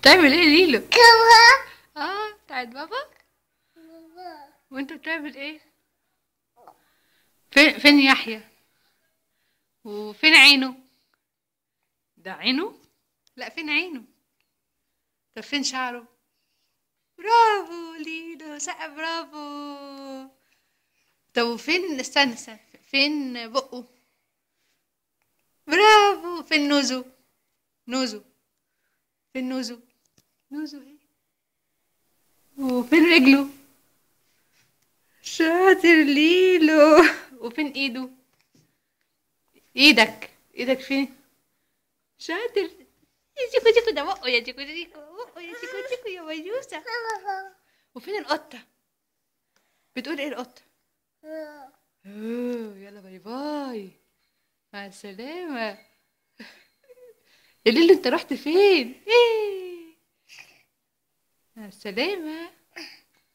تعمل ايه ليلو؟ كمان بتاعت بابا. بابا. وانت بتعمل ايه؟ فين يحيى؟ وفين عينه؟ ده عينه؟ لا، فين عينه؟ طب فين شعره؟ برافو ليلو، سقف برافو. طب وفين، استنى، فين بقه؟ برافو. فين نوزه؟ نوزه فين نوزه؟ نوزه ايه؟ وفين رجله؟ شاطر ليلو. وفين ايده؟ ايدك فين؟ شاطر. يا جيكو جيكو، ده بقه، يا جيكو جيكو، بقه يا جيكو جيكو يا ميوسة. وفين القطة؟ بتقول ايه القطة؟ يلا باي باي، مع السلامة. يا ليلو انت رحت فين؟ ايه، مع السلامة.